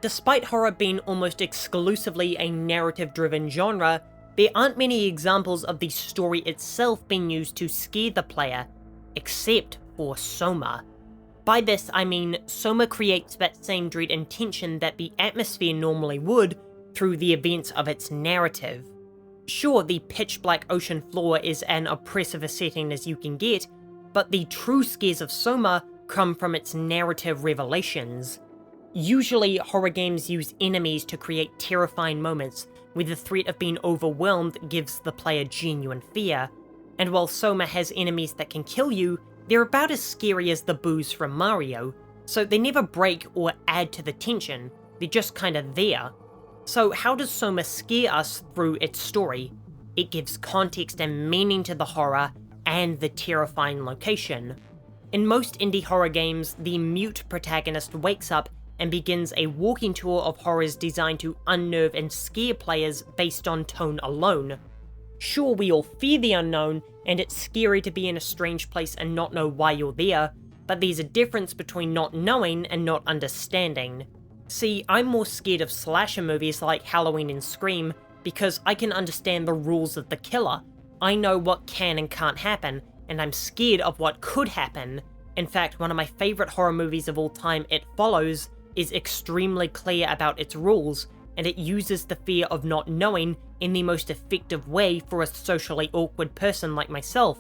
Despite horror being almost exclusively a narrative-driven genre, there aren't many examples of the story itself being used to scare the player, except for SOMA. By this I mean SOMA creates that same dread and tension that the atmosphere normally would through the events of its narrative. Sure, the pitch-black ocean floor is an oppressive a setting as you can get, but the true scares of SOMA come from its narrative revelations. Usually, horror games use enemies to create terrifying moments, where the threat of being overwhelmed gives the player genuine fear, and while SOMA has enemies that can kill you, they're about as scary as the boos from Mario, so they never break or add to the tension, they're just kinda there. So how does SOMA scare us through its story? It gives context and meaning to the horror and the terrifying location. In most indie horror games, the mute protagonist wakes up and begins a walking tour of horrors designed to unnerve and scare players based on tone alone. Sure, we all fear the unknown, and it's scary to be in a strange place and not know why you're there, but there's a difference between not knowing and not understanding. See, I'm more scared of slasher movies like Halloween and Scream because I can understand the rules of the killer. I know what can and can't happen, and I'm scared of what could happen. In fact, one of my favourite horror movies of all time, It Follows, is extremely clear about its rules, and it uses the fear of not knowing in the most effective way for a socially awkward person like myself.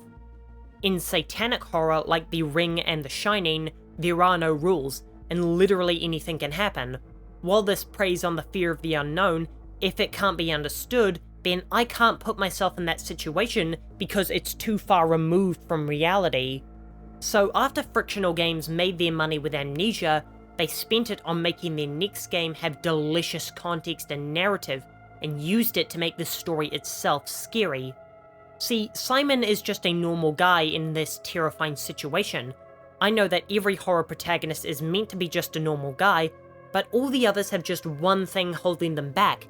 In satanic horror like The Ring and The Shining, there are no rules, and literally anything can happen. While this preys on the fear of the unknown, if it can't be understood, then I can't put myself in that situation because it's too far removed from reality. So after Frictional Games made their money with Amnesia, they spent it on making their next game have delicious context and narrative, and used it to make the story itself scary. See, Simon is just a normal guy in this terrifying situation. I know that every horror protagonist is meant to be just a normal guy, but all the others have just one thing holding them back.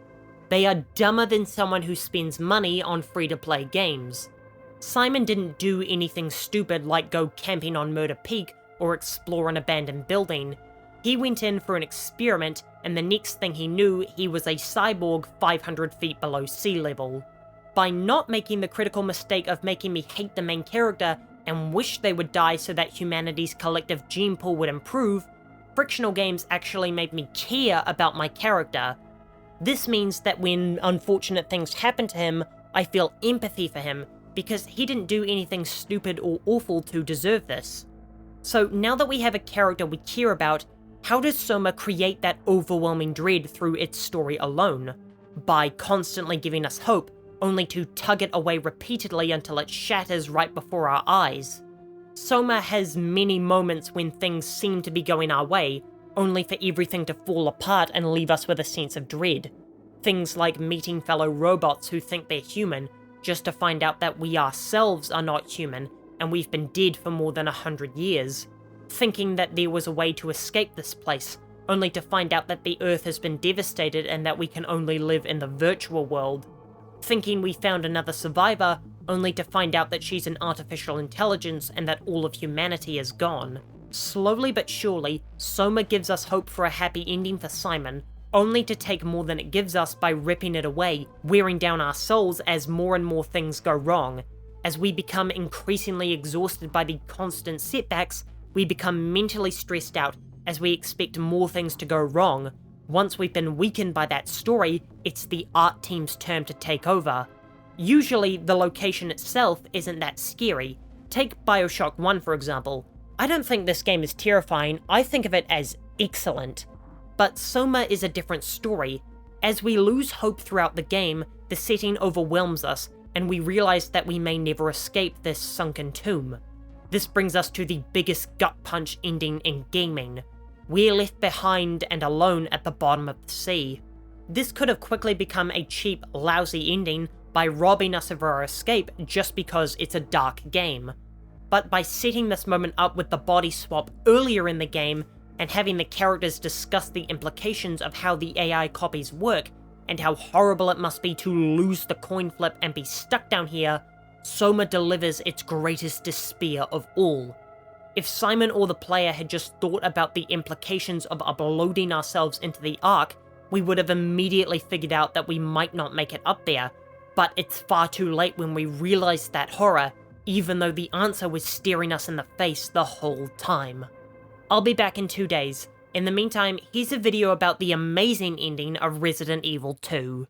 They are dumber than someone who spends money on free-to-play games. Simon didn't do anything stupid like go camping on Murder Peak or explore an abandoned building. He went in for an experiment, and the next thing he knew, he was a cyborg 500 feet below sea level. By not making the critical mistake of making me hate the main character and wish they would die so that humanity's collective gene pool would improve, Frictional Games actually made me care about my character. This means that when unfortunate things happen to him, I feel empathy for him, because he didn't do anything stupid or awful to deserve this. So now that we have a character we care about, how does SOMA create that overwhelming dread through its story alone? By constantly giving us hope, only to tug it away repeatedly until it shatters right before our eyes. SOMA has many moments when things seem to be going our way, only for everything to fall apart and leave us with a sense of dread. Things like meeting fellow robots who think they're human, just to find out that we ourselves are not human, and we've been dead for more than 100 years. Thinking that there was a way to escape this place, only to find out that the Earth has been devastated and that we can only live in the virtual world. Thinking we found another survivor, only to find out that she's an artificial intelligence and that all of humanity is gone. Slowly but surely, SOMA gives us hope for a happy ending for Simon, only to take more than it gives us by ripping it away, wearing down our souls as more and more things go wrong. As we become increasingly exhausted by the constant setbacks, we become mentally stressed out as we expect more things to go wrong. Once we've been weakened by that story, it's the art team's turn to take over. Usually, the location itself isn't that scary. Take Bioshock 1 for example. I don't think this game is terrifying, I think of it as excellent. But SOMA is a different story. As we lose hope throughout the game, the setting overwhelms us, and we realize that we may never escape this sunken tomb. This brings us to the biggest gut punch ending in gaming. We're left behind and alone at the bottom of the sea. This could have quickly become a cheap, lousy ending by robbing us of our escape just because it's a dark game. But by setting this moment up with the body swap earlier in the game, and having the characters discuss the implications of how the AI copies work, and how horrible it must be to lose the coin flip and be stuck down here, SOMA delivers its greatest despair of all. If Simon or the player had just thought about the implications of uploading ourselves into the Ark, we would have immediately figured out that we might not make it up there, but it's far too late when we realize that horror, even though the answer was staring us in the face the whole time. I'll be back in 2 days. In the meantime, here's a video about the amazing ending of Resident Evil 2.